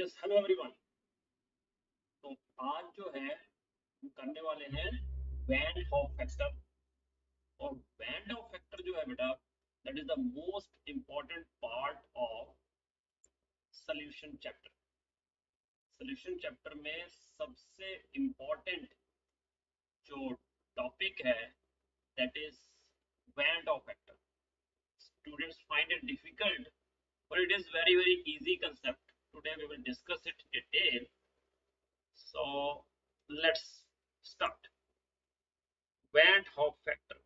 Yes hello everyone. तो आज जो है हम करने वाले हैं वैन हॉफ फैक्टर। और वैन हॉफ फैक्टर जो है बेटा, that is the most important part of solution chapter. Solution chapter में सबसे इंपॉर्टेंट जो टॉपिक है that is when half factor. Students find it difficult, but it is very easy concept. Today we will discuss it in detail. So let's start. Van Hoff factor.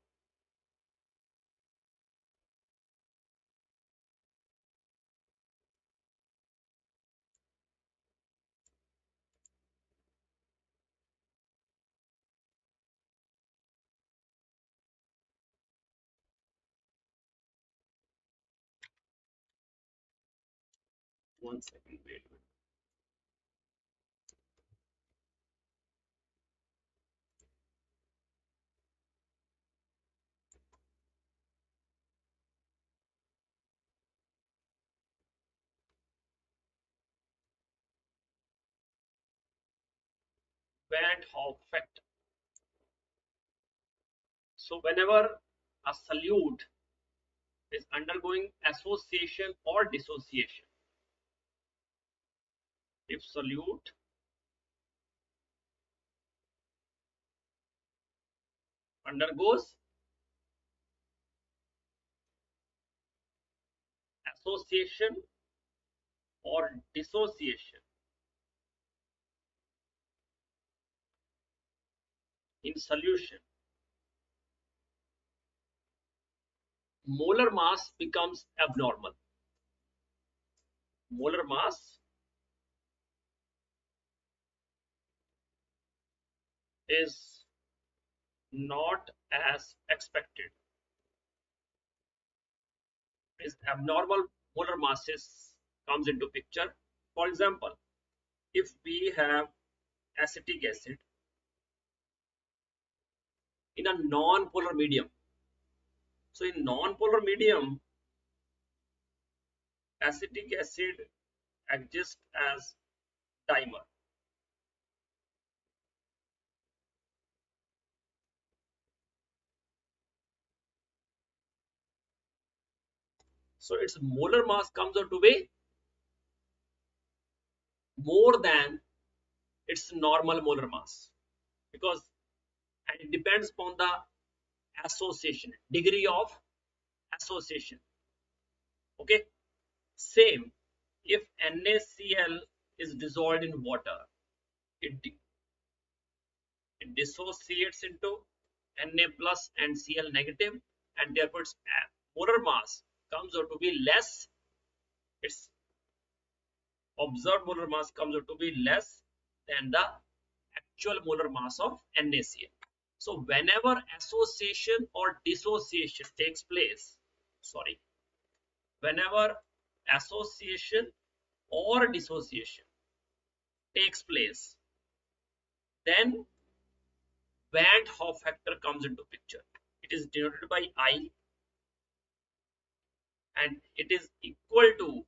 One second, wait. Van Hoff factor. So whenever a solute is undergoing association or dissociation, if solute undergoes association or dissociation in solution, molar mass becomes abnormal. Molar mass is not as expected. Is abnormal molar masses comes into picture. For example, if we have acetic acid in a non-polar medium, so in non-polar medium, acetic acid exists as dimer. So its molar mass comes out to be more than its normal molar mass, because and it depends upon the association, degree of association. Okay, same if NaCl is dissolved in water, it dissociates into Na plus and Cl negative, and therefore its molar mass comes out to be less. Its observed molar mass comes out to be less than the actual molar mass of NaCl. So whenever association or dissociation takes place, whenever association or dissociation takes place, then Van Hoff factor comes into picture. It is denoted by I, and it is equal to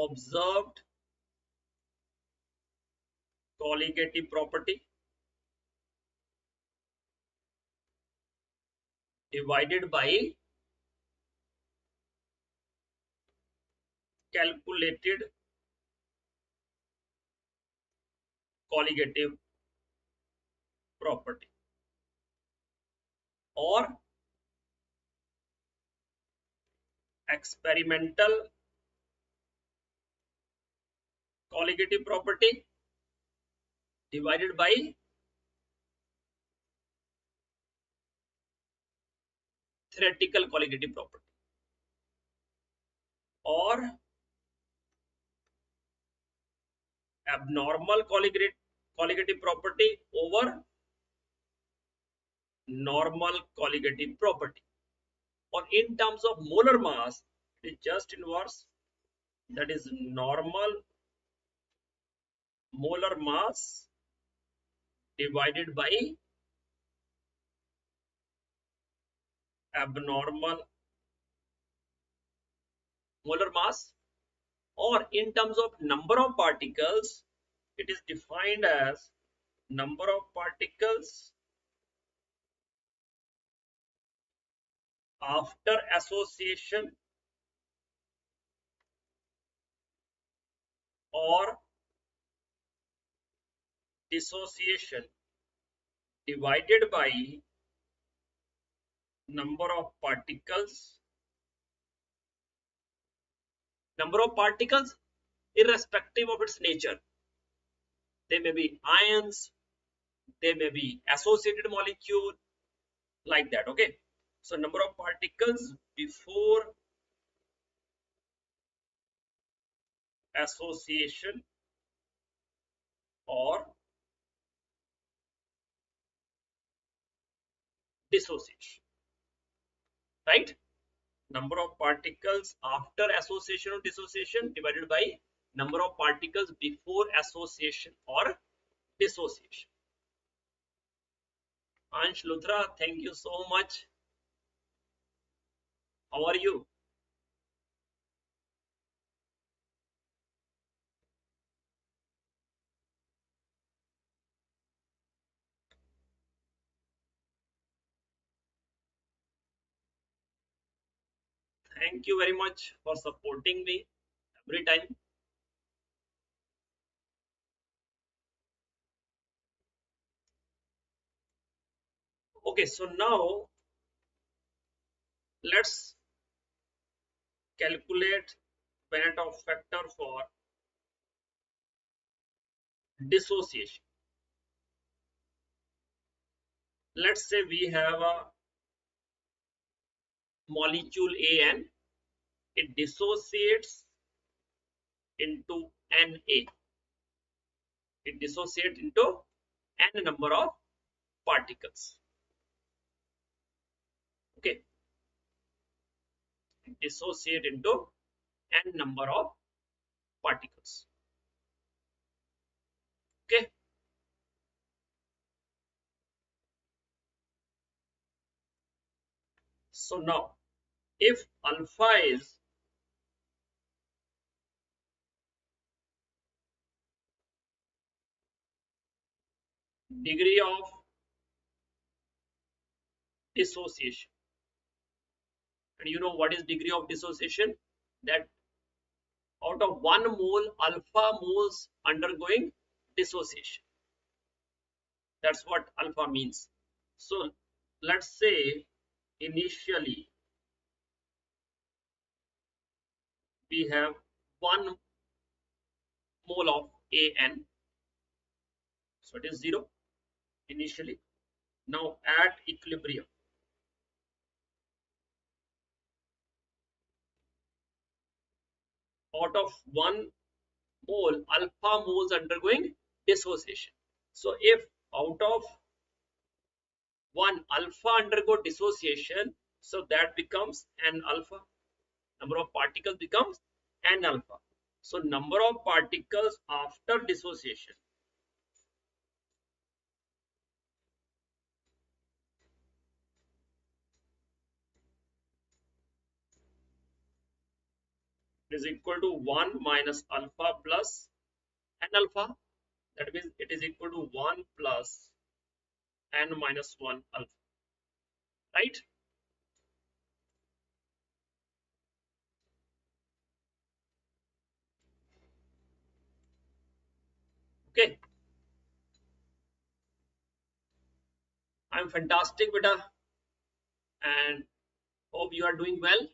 observed colligative property divided by calculated colligative property, or experimental colligative property divided by theoretical colligative property, or abnormal colligative property over normal colligative property. Or in terms of molar mass, it is just inverse, that is normal molar mass divided by abnormal molar mass, or in terms of number of particles, it is defined as number of particles after association or dissociation divided by number of particles irrespective of its nature. They may be ions, they may be associated molecule, like that. Okay, so number of particles before association or dissociation, right? Number of particles after association or dissociation divided by number of particles before association or dissociation. Ansh Luthra, thank you so much. How are you? Thank you very much for supporting me every time. Okay, so now let's calculate Benefactor factor for dissociation. Let's say we have a molecule AN, it dissociates into Na. It dissociates into n number of particles. Okay, it dissociates into n number of particles. Okay, so now if alpha is degree of dissociation, and you know what is degree of dissociation, that out of 1 mole alpha moles undergoing dissociation, that's what alpha means. So let's say initially we have 1 mole of AN, so it is 0 initially. Now at equilibrium, out of 1 mole alpha moles undergoing dissociation. So if out of 1 alpha undergo dissociation, so that becomes n alpha, number of particles becomes n alpha. So number of particles after dissociation is equal to 1 minus alpha plus n alpha. That means it is equal to 1 plus n minus 1 alpha, right? Okay, I'm fantastic, beta, and hope you are doing well.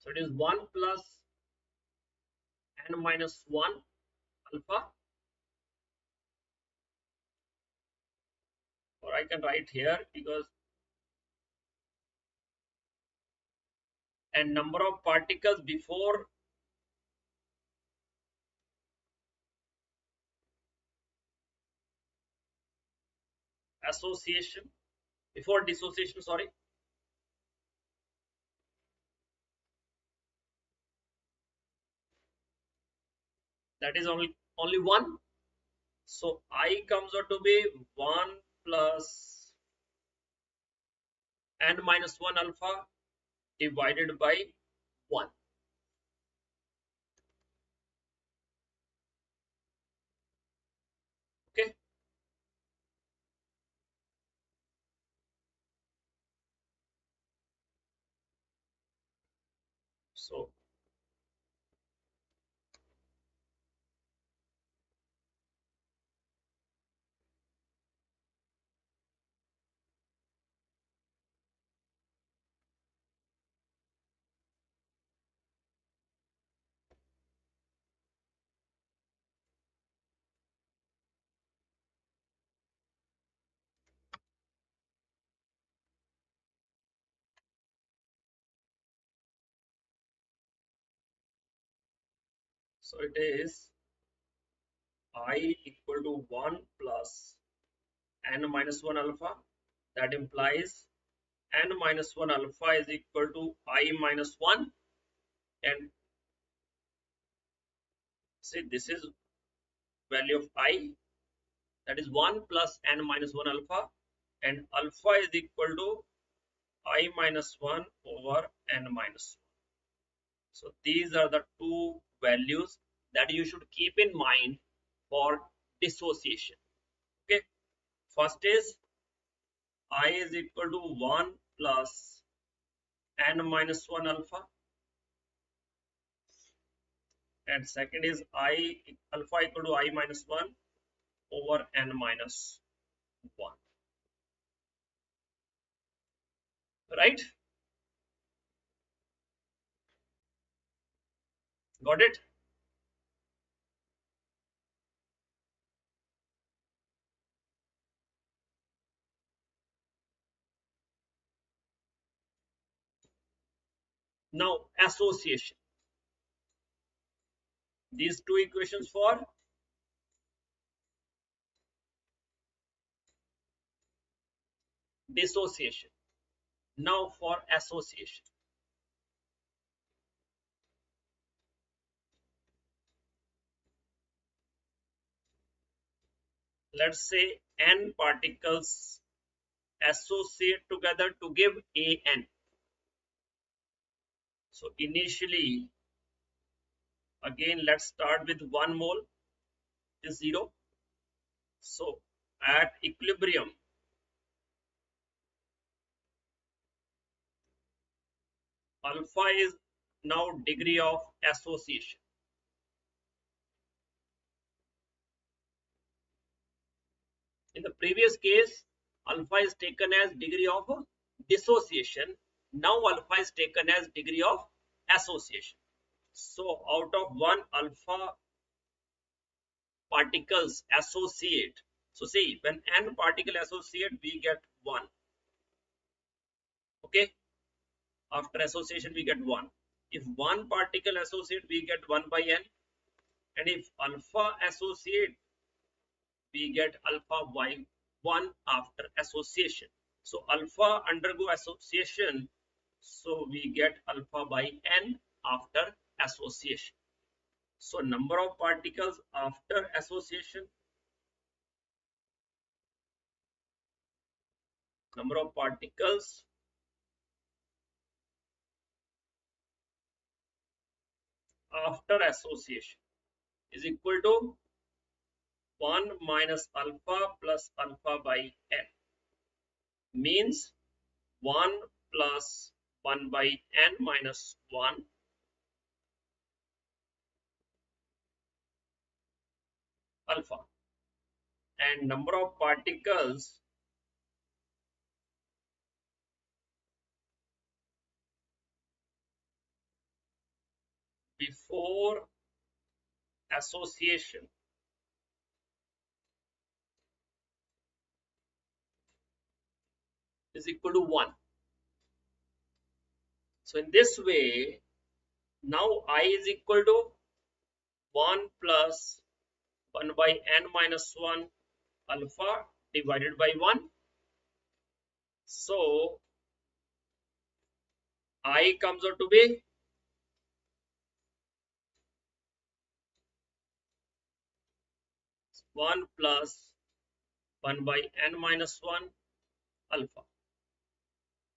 So it is 1 plus n minus 1 alpha, or I can write here because and number of particles before association before dissociation, sorry. That is only 1. So I comes out to be 1 plus n minus 1 alpha divided by 1. Okay. So it is I equal to 1 plus n minus 1 alpha. That implies n minus 1 alpha is equal to I minus 1, and see this is value of I, that is 1 plus n minus 1 alpha, and alpha is equal to I minus 1 over n minus 1. So these are the two values that you should keep in mind for dissociation. Okay, first is I is equal to 1 plus n minus 1 alpha, and second is I alpha equal to I minus 1 over n minus 1. Right? Got it? Now association. These two equations for dissociation. Now for association. Let's say n particles associate together to give an. So initially, again let's start with 1 mole is 0. So at equilibrium, alpha is now degree of association. In the previous case, alpha is taken as degree of dissociation. Now alpha is taken as degree of association. So out of 1 alpha particles associate. So see, when n particle associate, we get 1. Okay. After association, we get 1. If 1 particle associate, we get 1 by n. And if alpha associate, we get alpha by 1 after association. So alpha undergo association, so we get alpha by n after association. So number of particles after association, number of particles after association is equal to 1 minus alpha plus alpha by n, means 1 plus 1 by n minus 1 alpha, and number of particles before association is equal to 1. So in this way, now I is equal to 1 plus 1 by n minus 1 alpha divided by 1. So I comes out to be 1 plus 1 by n minus 1 alpha.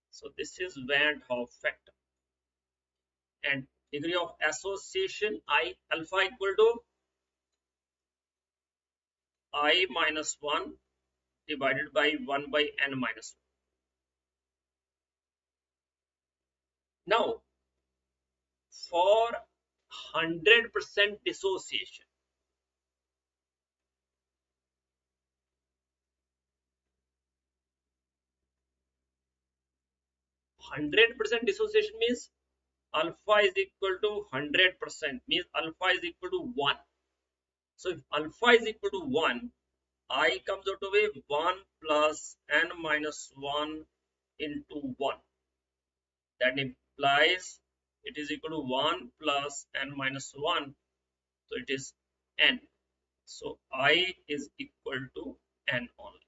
So this is Van Hoff factor, and degree of association I alpha equal to I minus 1 divided by 1 by n minus 1. Now for 100% dissociation, 100% dissociation means alpha is equal to 100%, means alpha is equal to 1. So if alpha is equal to 1, I comes out to be 1 plus n minus 1 into 1. That implies it is equal to 1 plus n minus 1. So it is n. So I is equal to n only.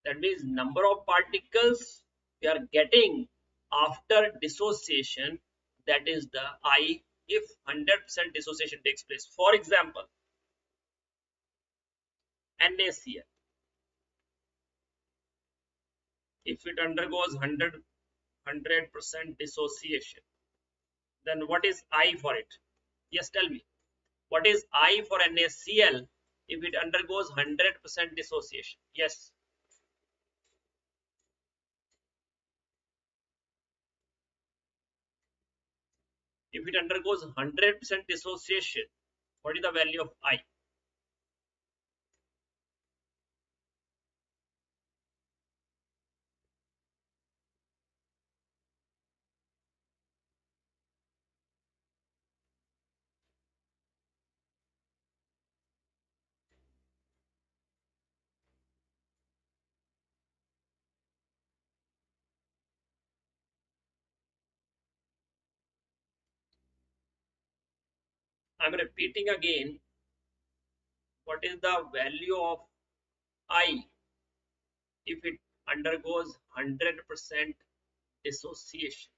That means number of particles we are getting after dissociation, that is the I, if 100% dissociation takes place. For example, NaCl, if it undergoes 100% dissociation, then what is I for it? Yes, tell me. What is I for NaCl if it undergoes 100% dissociation? Yes. If it undergoes 100% dissociation, what is the value of I? I'm repeating again. What is the value of I if it undergoes 100% dissociation?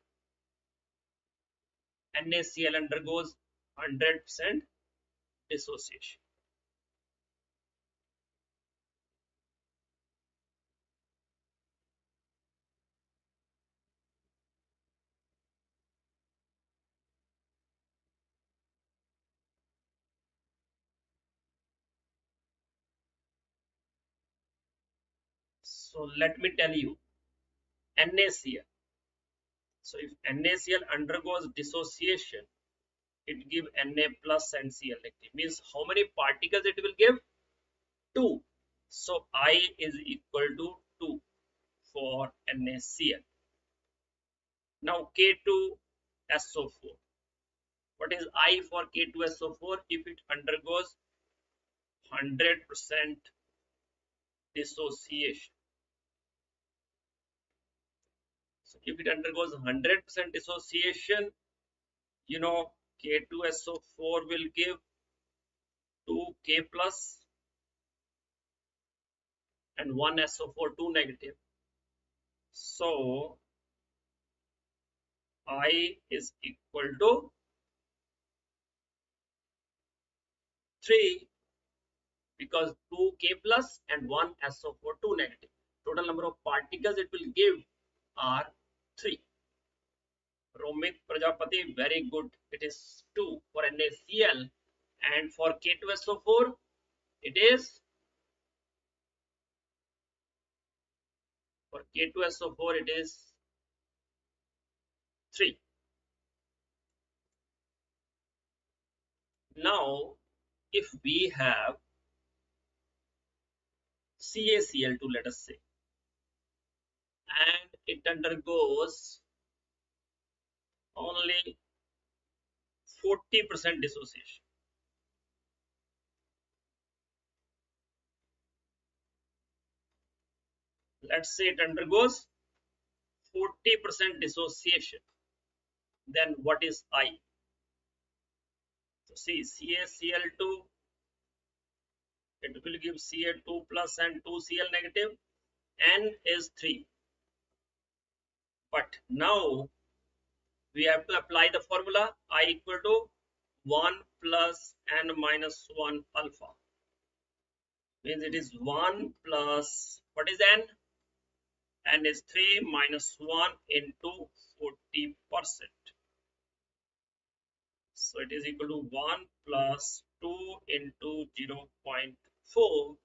NaCl undergoes 100% dissociation. So let me tell you, NaCl. So if NaCl undergoes dissociation, it give Na plus and Cl negative. Means how many particles it will give? 2. So I is equal to 2 for NaCl. Now K2SO4. What is I for K2SO4 if it undergoes 100% dissociation? So if it undergoes 100% dissociation, you know K2SO4 will give 2K plus and 1 SO4 2 negative. So I is equal to 3 because 2K plus and 1 SO4 2 negative. Total number of particles it will give are 3. Romit Prajapati, very good. It is 2 for NaCl, and for K2SO4 it is, for K2SO4 it is 3. Now if we have CaCl2, let us say, and it undergoes only 40% dissociation. Let's say it undergoes 40% dissociation. Then what is I? So see, CaCl2, it will give Ca2 plus and 2Cl negative. n is 3. But now we have to apply the formula I equal to 1 plus n minus 1 alpha. Means it is 1 plus, what is n? N is 3 minus 1 into 40%. So it is equal to 1 plus 2 into 0.4.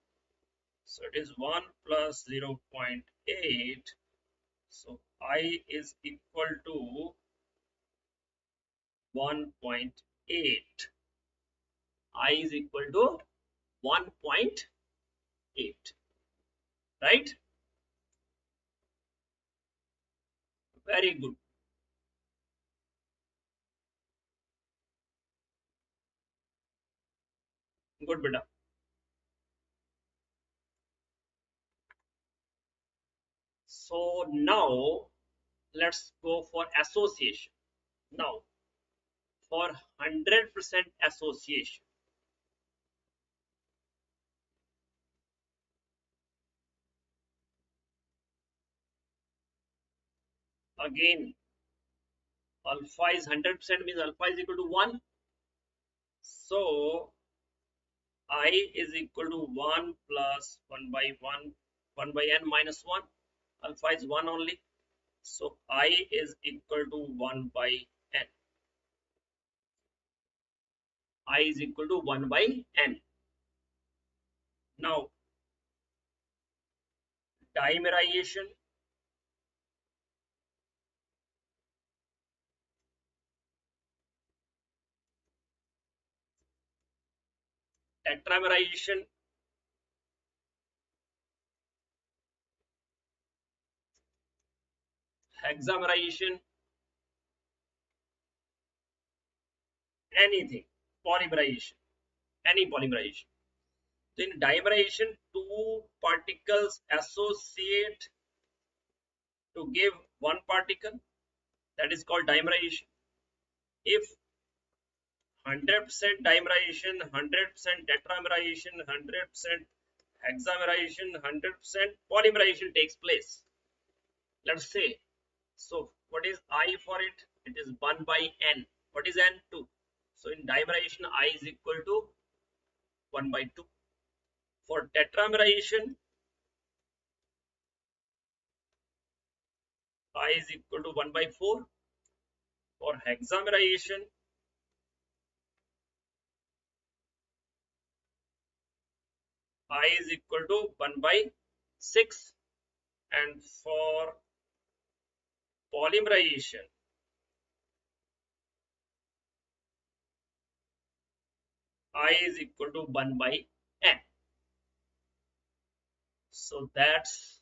So it is 1 plus 0.8. So I is equal to 1.8. I is equal to 1.8. Right? Very good. Good, beta. So now let's go for association. Now for 100% association, again alpha is 100%, means alpha is equal to 1. So I is equal to 1 plus 1 by 1, 1 by n minus 1. Alpha is 1 only. So I is equal to 1 by n. I is equal to 1 by n. Now dimerization, tetramerization, hexamerization, anything, polymerization, any polymerization. So in dimerization, two particles associate to give one particle, that is called dimerization. If 100% dimerization, 100% tetramerization, 100% hexamerization, 100% polymerization takes place, let's say, so what is I for it? It is 1 by n. What is n? 2. So in dimerization, I is equal to 1 by 2. For tetramerization, I is equal to 1 by 4. For hexamerization, I is equal to 1 by 6. And for polymerization, I is equal to 1 by n. So that's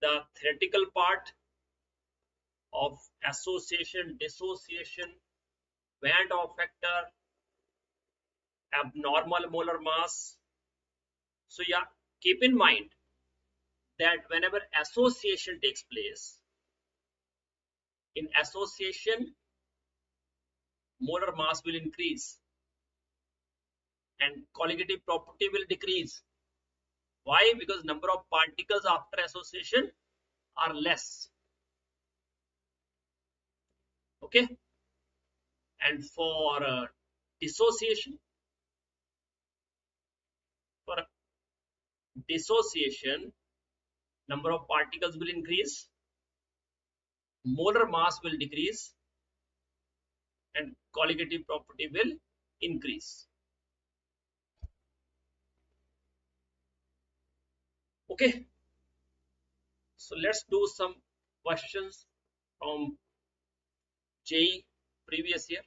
the theoretical part of association, dissociation, Van factor, abnormal molar mass. So yeah, keep in mind that whenever association takes place, in association, molar mass will increase and colligative property will decrease. Why? Because number of particles after association are less. Okay. And for dissociation, for dissociation, number of particles will increase, molar mass will decrease, and colligative property will increase. Okay. So let's do some questions from JEE previous year.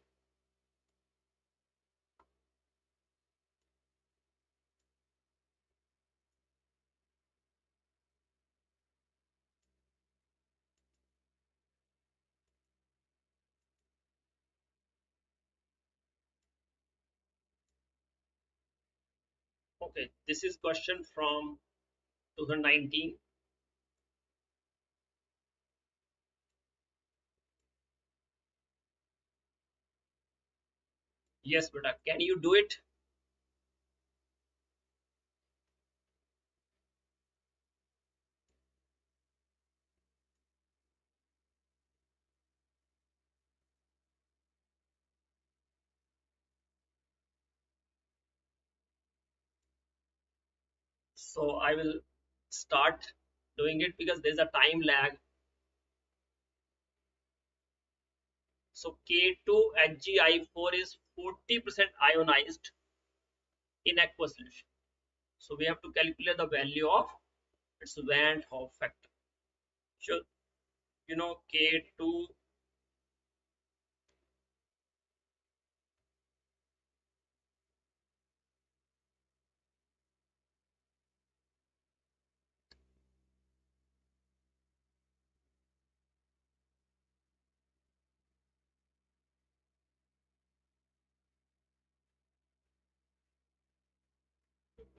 Okay, this is question from 2019. Yes, beta, can you do it? So I will start doing it because there's a time lag. So K2HgI4 is 40% ionized in aqueous solution. So we have to calculate the value of its Van Hoff factor. So you know K2,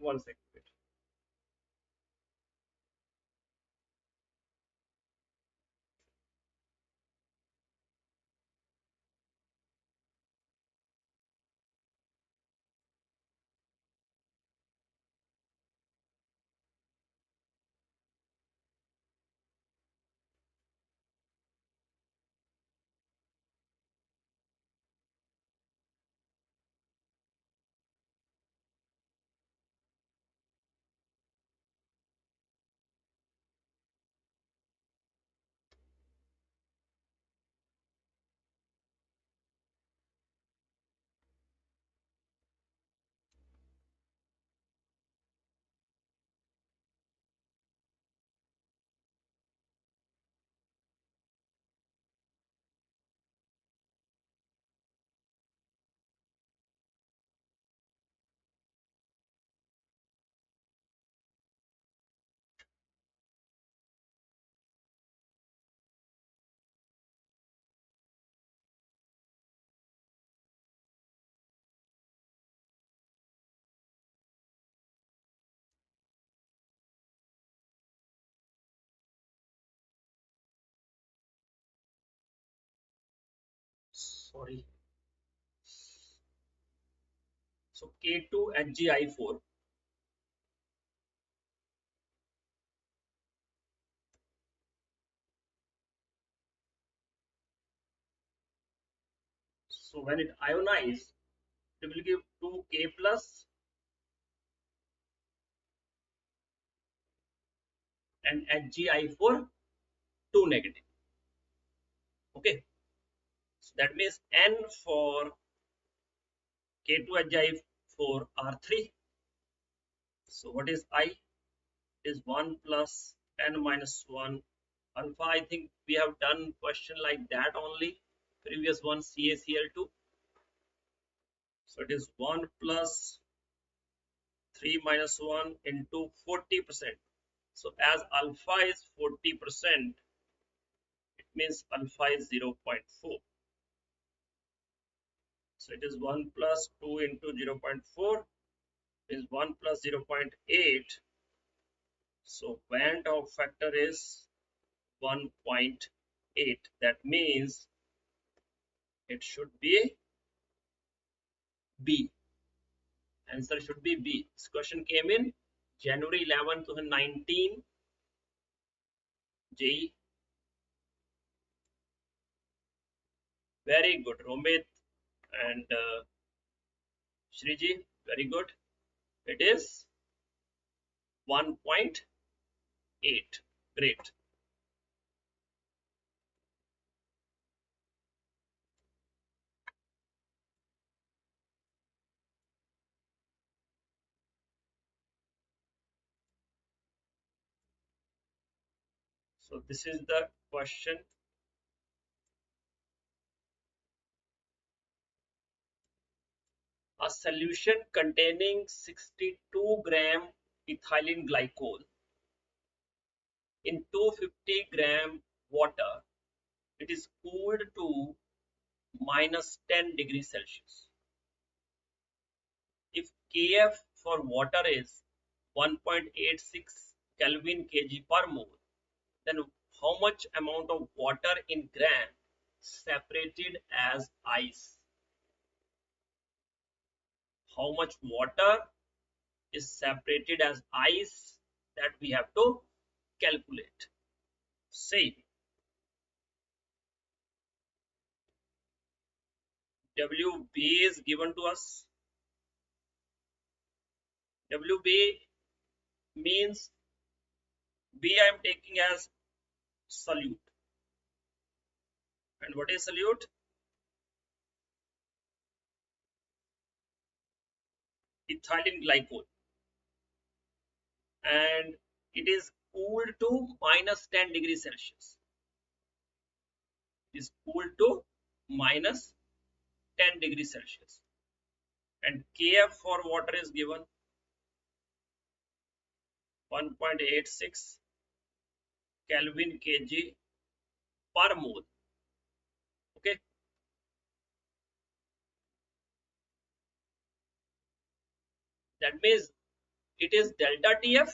one second. Sorry. So K2HgI4. So when it ionizes, it will give 2K plus and HgI4 2 negative. Okay. So that means N for K2HgI4 are 3. So what is I? It is 1 plus N minus 1 alpha. I think we have done question like that only. Previous one CaCl2. So it is 1 plus 3 minus 1 into 40%. So as alpha is 40%, it means alpha is 0.4. So it is 1 plus 2 into 0.4 is 1 plus 0.8. So Van Hoff factor is 1.8. That means it should be B. Answer should be B. This question came in January 11, 2019. J. Very good. Romit and Shriji. Very good. It is 1.8. Great. So this is the question. A solution containing 62 gram ethylene glycol in 250 gram water, it is cooled to minus 10 degrees Celsius. If Kf for water is 1.86 Kelvin kg per mole, then how much amount of water in gram separated as ice? How much water is separated as ice, that we have to calculate. Say WB is given to us. WB means B I am taking as solute. And what is solute? Ethylene glycol. And it is cooled to minus 10 degrees Celsius. It is cooled to minus 10 degrees Celsius. And Kf for water is given 1.86 Kelvin kg per mole. Okay. That means it is delta Tf.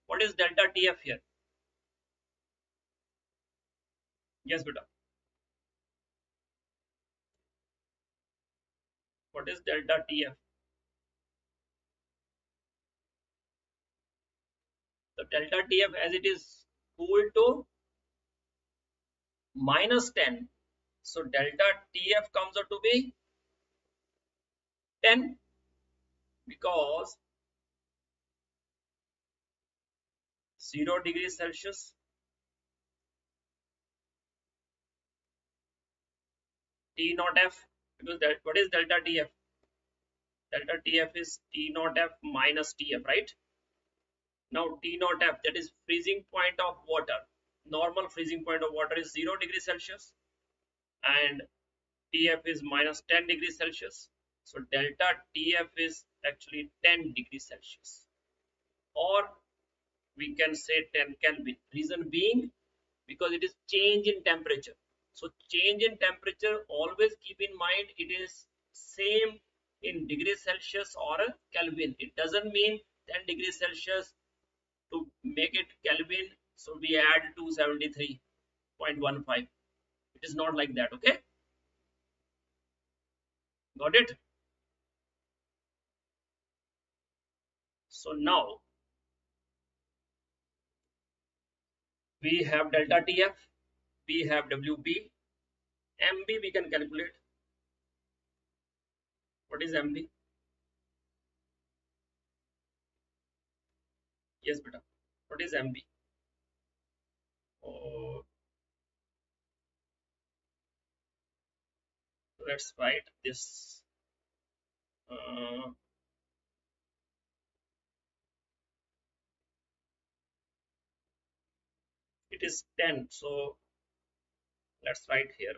What is delta Tf here? Yes, beta. What is delta Tf? So delta Tf, as it is cooled to minus 10. So delta Tf comes out to be 10 because 0 degrees Celsius T naught F, because that, what is delta Tf? Delta Tf is T naught F minus Tf, right? Now T naught F, that is freezing point of water. Normal freezing point of water is 0 degrees Celsius and Tf is minus 10 degrees Celsius. So delta Tf is actually 10 degrees Celsius, or we can say 10 Kelvin. Reason being because it is change in temperature. So change in temperature, always keep in mind it is same in degrees Celsius or Kelvin. It doesn't mean 10 degrees Celsius to make it Kelvin, so we add 273.15. It is not like that. Okay, got it? So now we have delta Tf, we have Wb, Mb we can calculate. What is Mb? Yes, beta. What is Mb? Oh, let's write this. It is 10, so let's write here.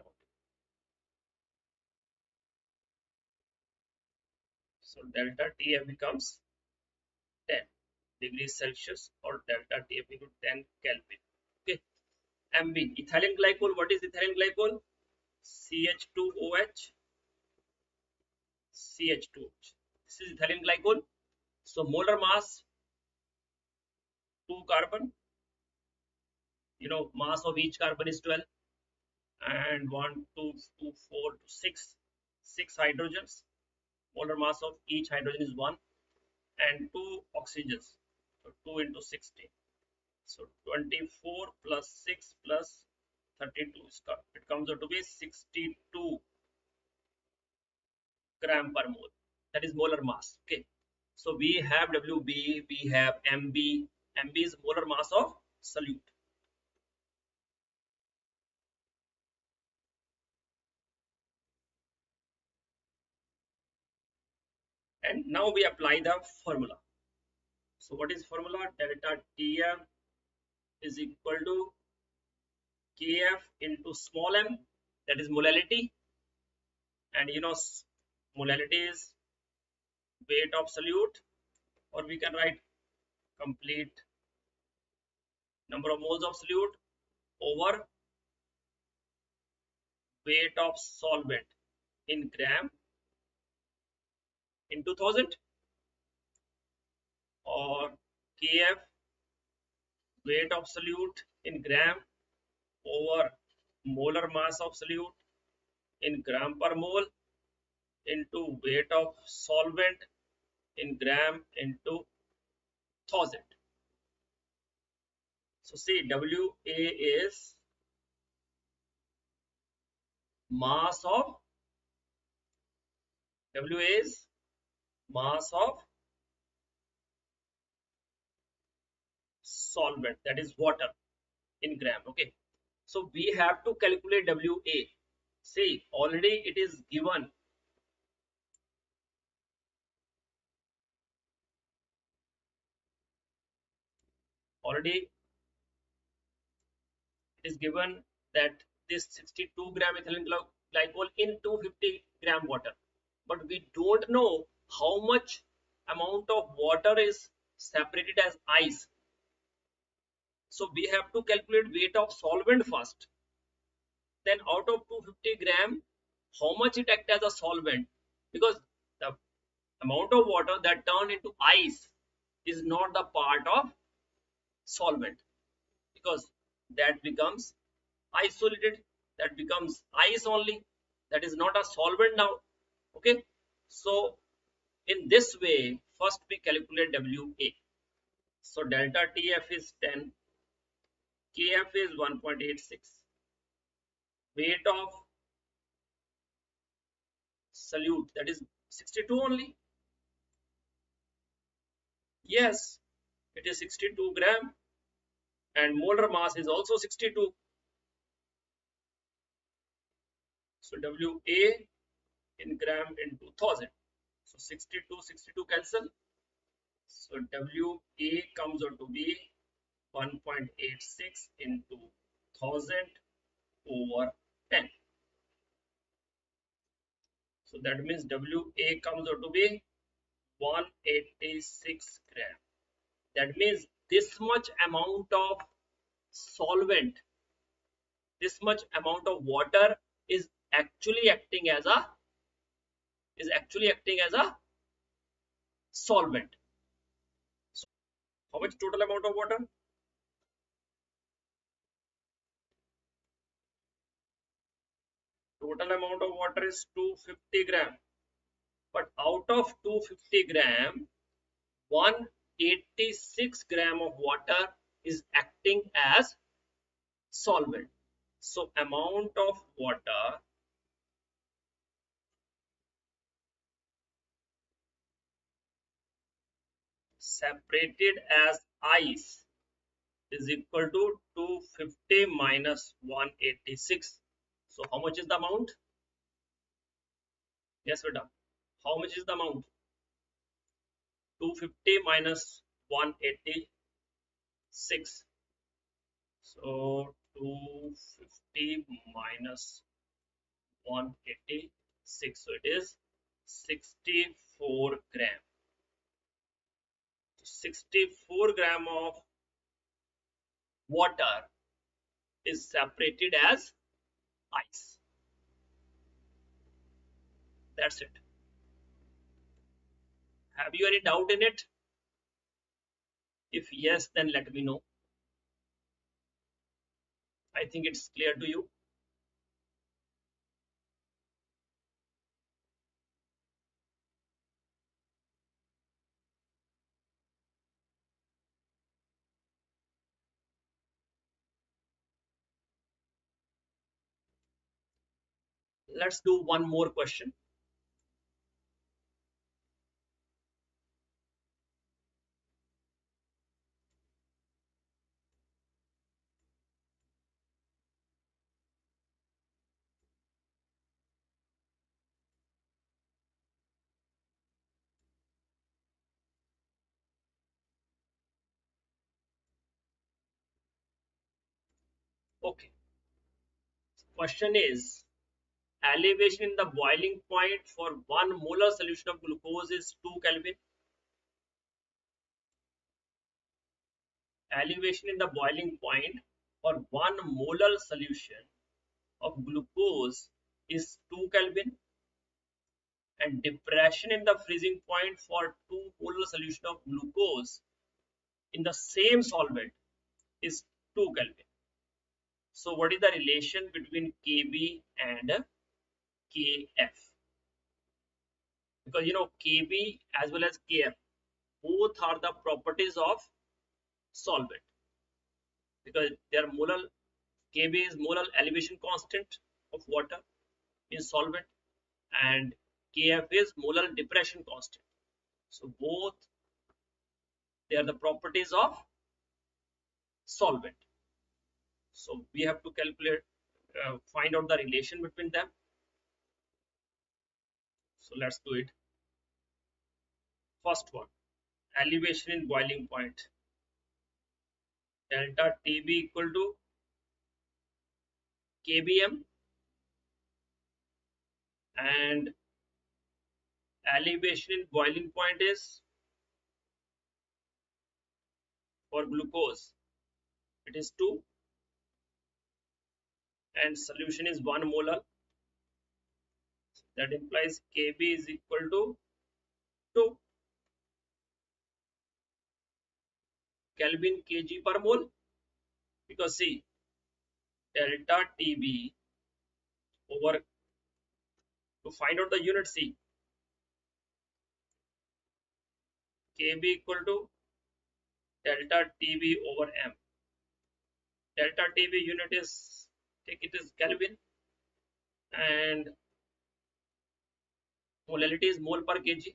So delta Tf becomes 10 degrees Celsius, or delta Tf equal to 10 Kelvin. Okay. Mb, ethylene glycol. What is ethylene glycol? CH2OH, CH2OH. This is ethylene glycol. So molar mass 2 carbon. You know, mass of each carbon is 12, and 1, 2, 2, 4, 6 hydrogens. Molar mass of each hydrogen is 1, and 2 oxygens. So 2 into 16. So 24 plus 6 plus 32. It comes out to be 62 gram per mole. That is molar mass. Okay. So we have Wb, we have Mb. Mb is molar mass of solute. And now we apply the formula. So what is formula? Delta Tf is equal to Kf into small m, that is molality. And you know, molality is weight of solute, or we can write complete number of moles of solute over weight of solvent in gram into 1000, or Kf weight of solute in gram over molar mass of solute in gram per mole into weight of solvent in gram into 1000. So see, Wa is mass of, Wa is mass of solvent, that is water in gram. Okay, so we have to calculate WA. See, already it is given. Already it is given that this 62 gram ethylene glycol in 250 gram water, but we don't know how much amount of water is separated as ice. So we have to calculate weight of solvent first. Then out of 250 gram, how much it acts as a solvent? Because the amount of water that turn into ice is not the part of solvent, because that becomes isolated, that becomes ice only, that is not a solvent now. Okay, so in this way first we calculate WA. So delta TF is 10, KF is 1.86, weight of solute, that is 62 only. Yes, it is 62 gram, and molar mass is also 62. So WA in gram into 1000. So 62 cancel. So WA comes out to be 1.86 into 1000 over 10. So that means WA comes out to be 186 gram. That means this much amount of solvent, this much amount of water is actually acting as a solvent. So how much total amount of water? Total amount of water is 250 gram. But out of 250 gram, 186 gram of water is acting as solvent. So amount of water separated as ice is equal to 250 minus 186. So how much is the amount? Yes, beta. How much is the amount? 250 minus 186. So 250 minus 186. So it is 64 gram. 64 gram of water is separated as ice. That's it. Have you any doubt in it? If yes, then let me know. I think it's clear to you. Let's do one more question. Okay. Question is, elevation in the boiling point for 1 molar solution of glucose is 2 Kelvin. Elevation in the boiling point for 1 molar solution of glucose is 2 Kelvin, and depression in the freezing point for 2 molar solution of glucose in the same solvent is 2 Kelvin. So what is the relation between Kb and Kf? Because Kb as well as Kf both are the properties of solvent, because their molar, Kb is molar elevation constant of water in solvent, and Kf is molar depression constant. So both, they are the properties of solvent. So we have to calculate, find out the relation between them. So let's do it. First one, elevation in boiling point. Delta TB equal to kbm, and elevation in boiling point is for glucose, it is 2, and solution is 1 molar. That implies kb is equal to 2 Kelvin kg per mole, because see, delta TB over, to find out the unit, C, kb equal to delta TB over m. Delta TB unit is, take it as Kelvin, and molality is mole per kg,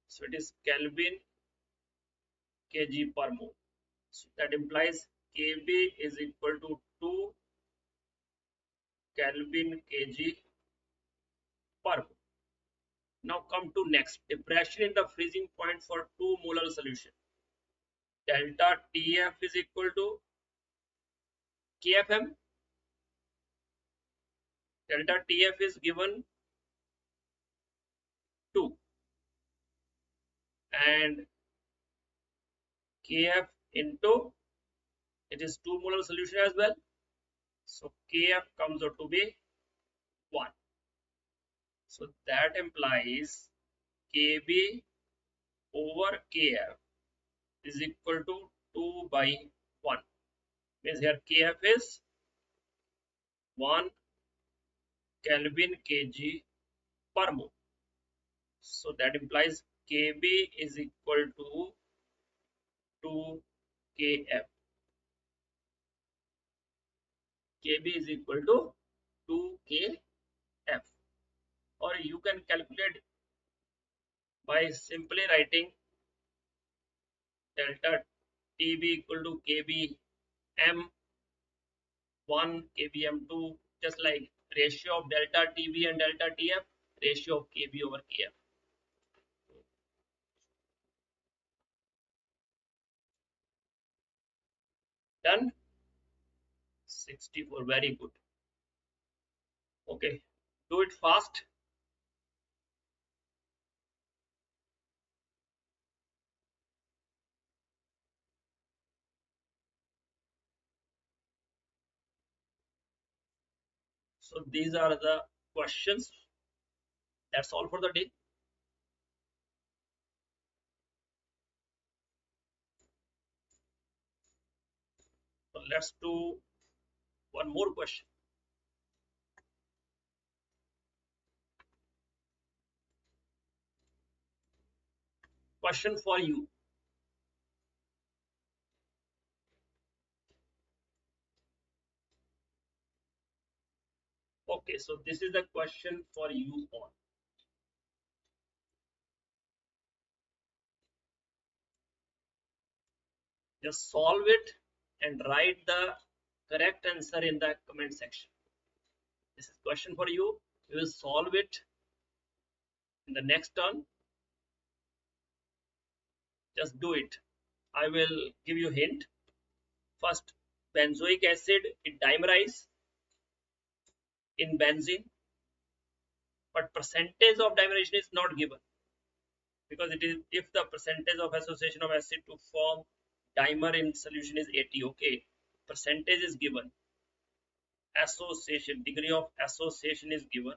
so it is Kelvin kg per mole. So that implies kb is equal to 2 Kelvin kg per mole. Now come to next, depression in the freezing point for 2 molar solution. Delta TF is equal to KFM. Delta TF is given 2, and KF into, it is 2 molar solution as well, so KF comes out to be 1. So that implies KB over KF is equal to 2 by 1. Means here KF is 1 Kelvin kg per mole. So that implies KB is equal to 2 KF. KB is equal to 2 KF. Or you can calculate by simply writing delta TB equal to KB M1 KB M2, just like ratio of delta TB and delta TF, ratio of KB over KF. Done. 64, very good. Okay, do it fast. So these are the questions. That's all for the day. So let's do one more question. Question for you. Okay, so this is the question for you all. Just solve it and write the correct answer in the comment section. This is question for you. You will solve it in the next turn. Just do it. I will give you a hint. First, benzoic acid, it dimerizes in benzene, but percentage of dimerization is not given, because it is, if the percentage of association of acid to form dimer in solution is 80, okay, percentage is given, association, degree of association is given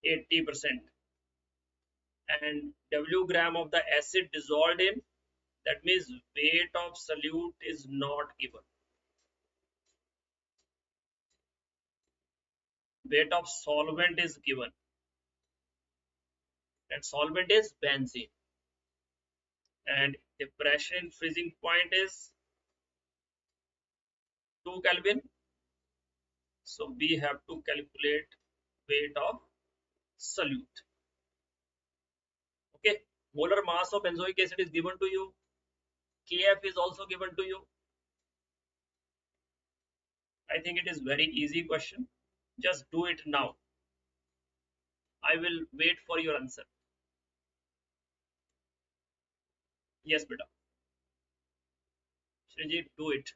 80%, and W gram of the acid dissolved in, that means weight of solute is not given. Weight of solvent is given, and solvent is benzene, and depression in freezing point is 2 Kelvin. So we have to calculate weight of solute. Okay, molar mass of benzoic acid is given to you. Kf is also given to you. I think it is very easy question. Just do it now. I will wait for your answer. Yes, beta. Srijit, do it.